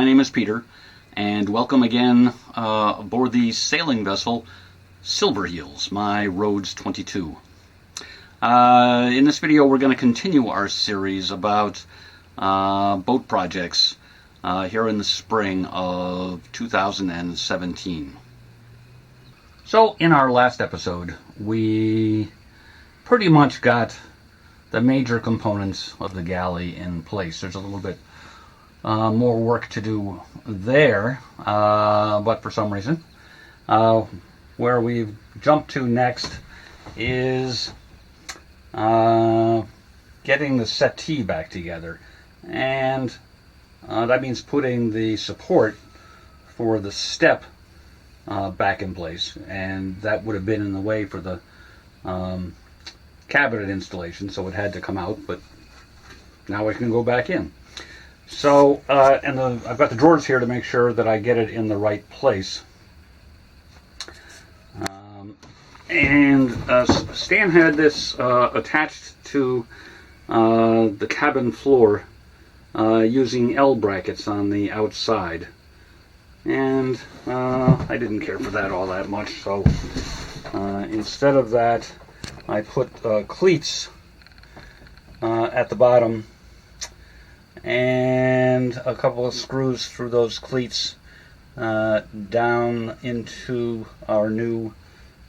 My name is Peter, and welcome again aboard the sailing vessel Silver Heels, my Rhodes 22. In this video, we're going to continue our series about boat projects here in the spring of 2017. So, in our last episode, we pretty much got the major components of the galley in place. There's a little bit more work to do there, but for some reason, where we've jumped to next is getting the settee back together, and that means putting the support for the step back in place, and that would have been in the way for the cabinet installation, so it had to come out, but now it can go back in. So, and I've got the drawers here to make sure that I get it in the right place. Stan had this attached to the cabin floor using L brackets on the outside. And I didn't care for that all that much, so instead of that, I put cleats at the bottom and a couple of screws through those cleats down into our new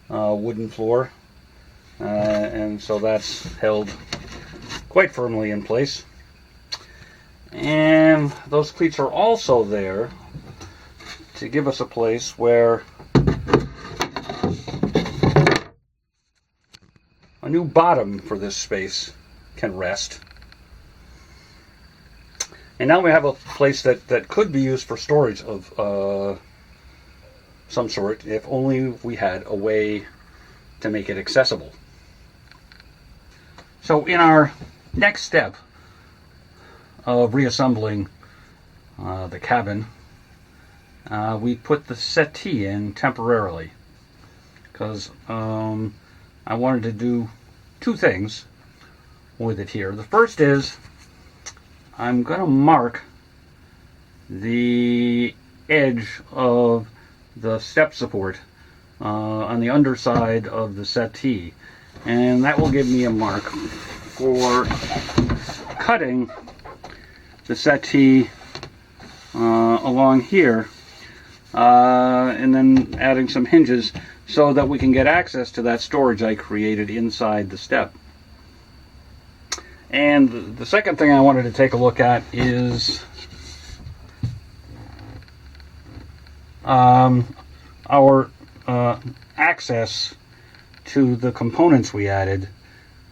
wooden floor, and so that's held quite firmly in place. And those cleats are also there to give us a place where a new bottom for this space can rest. And now we have a place that could be used for storage of some sort, if only we had a way to make it accessible. So in our next step of reassembling the cabin, we put the settee in temporarily, because I wanted to do two things with it here. The first is I'm going to mark the edge of the step support on the underside of the settee, and that will give me a mark for cutting the settee along here, and then adding some hinges so that we can get access to that storage I created inside the step. And the second thing I wanted to take a look at is our access to the components we added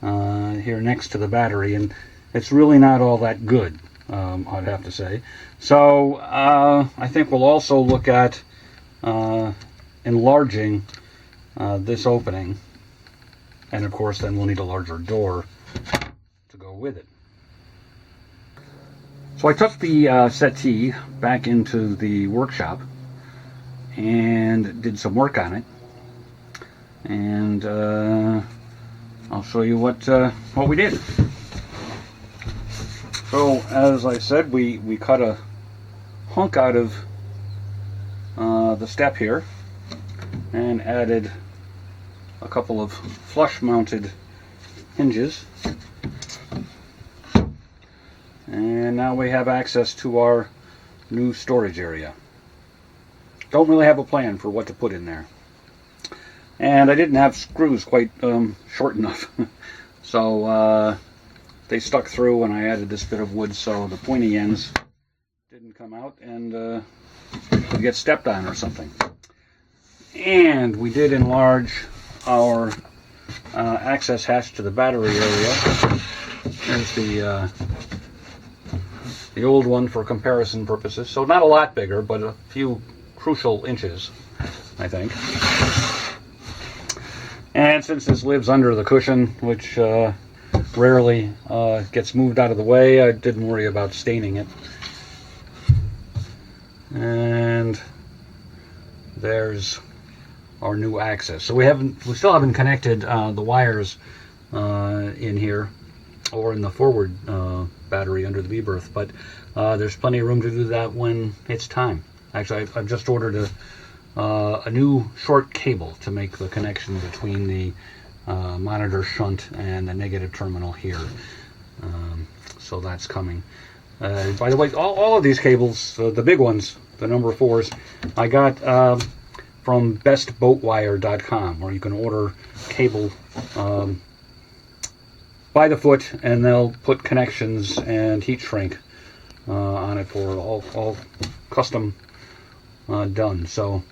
here next to the battery, and it's really not all that good, I'd have to say. So I think we'll also look at enlarging this opening, and of course then we'll need a larger door to go with it. So I took the settee back into the workshop and did some work on it, and I'll show you what we did. So as I said, we cut a hunk out of the step here and added a couple of flush mounted hinges, and now we have access to our new storage area. Don't really have a plan for what to put in there, and I didn't have screws quite short enough, so they stuck through, and I added this bit of wood so the pointy ends didn't come out and would get stepped on or something. And we did enlarge our access hatch to the battery area. There's the old one for comparison purposes, so not a lot bigger, but a few crucial inches, I think. And since this lives under the cushion, which rarely gets moved out of the way, I didn't worry about staining it. And there's our new access. So we still haven't connected the wires in here, or in the forward battery under the V berth, but there's plenty of room to do that when it's time. Actually, I've just ordered a new short cable to make the connection between the monitor shunt and the negative terminal here. So that's coming. By the way, all of these cables, the big ones, the number 4s, I got from bestboatwire.com, where you can order cable by the foot, and they'll put connections and heat shrink on it for all custom done. So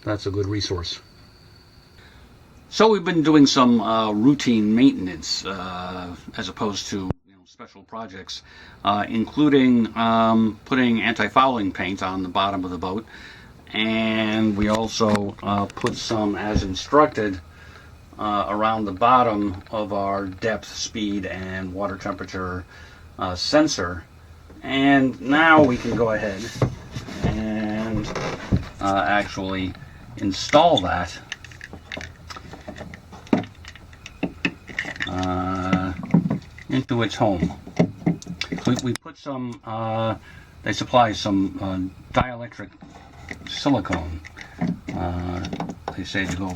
that's a good resource. So we've been doing some routine maintenance as opposed to special projects, including putting anti-fouling paint on the bottom of the boat, and we also put some, as instructed, around the bottom of our depth, speed, and water temperature sensor. And now we can go ahead and actually install that into its home. We put some, they supply some dielectric silicone, they say, to go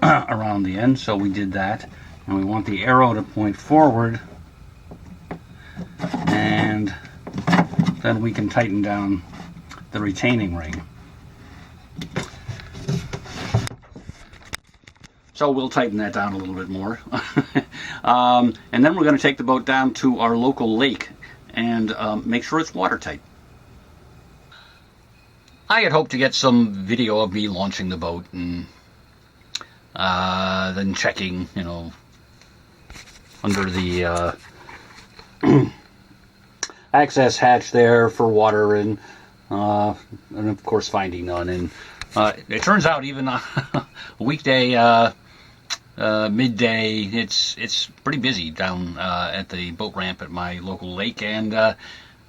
around the end, so we did that, and we want the arrow to point forward, and then we can tighten down the retaining ring. So we'll tighten that down a little bit more. And then we're going to take the boat down to our local lake and make sure it's watertight. I had hoped to get some video of me launching the boat and then checking, under the access hatch there for water, and of course finding none. And it turns out even a weekday midday, it's pretty busy down at the boat ramp at my local lake, and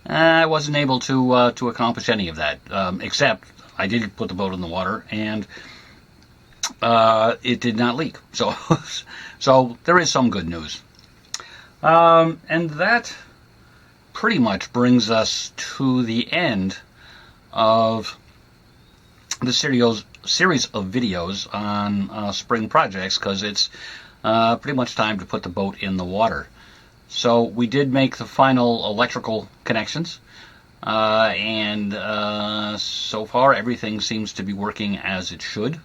I wasn't able to accomplish any of that, except I did put the boat in the water, and it did not leak. So there is some good news. And that pretty much brings us to the end of the series of videos on spring projects, because it's pretty much time to put the boat in the water. So we did make the final electrical connections, and so far everything seems to be working as it should,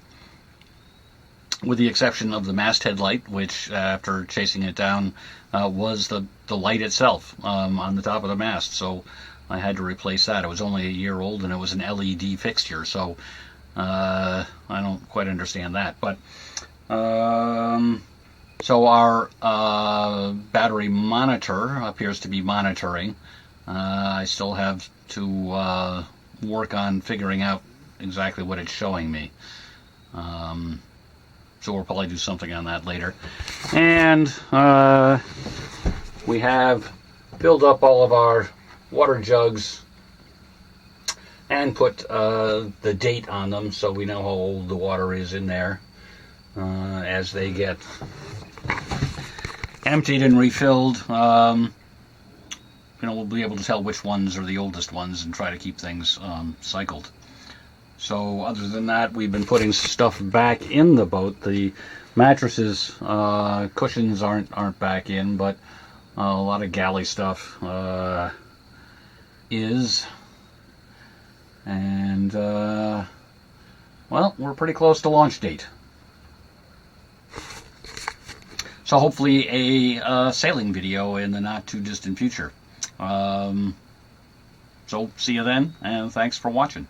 with the exception of the masthead light, which after chasing it down was the light itself on the top of the mast. So I had to replace that. It was only a year old, and it was an LED fixture, so I don't quite understand that. But so our battery monitor appears to be monitoring. I still have to work on figuring out exactly what it's showing me. So we'll probably do something on that later. And we have filled up all of our water jugs and put the date on them, so we know how old the water is in there. As they get emptied and refilled, we'll be able to tell which ones are the oldest ones and try to keep things cycled. So other than that, we've been putting stuff back in the boat. The mattresses, cushions aren't back in, but a lot of galley stuff is. And well, we're pretty close to launch date. So hopefully a sailing video in the not too distant future. So see you then, and thanks for watching.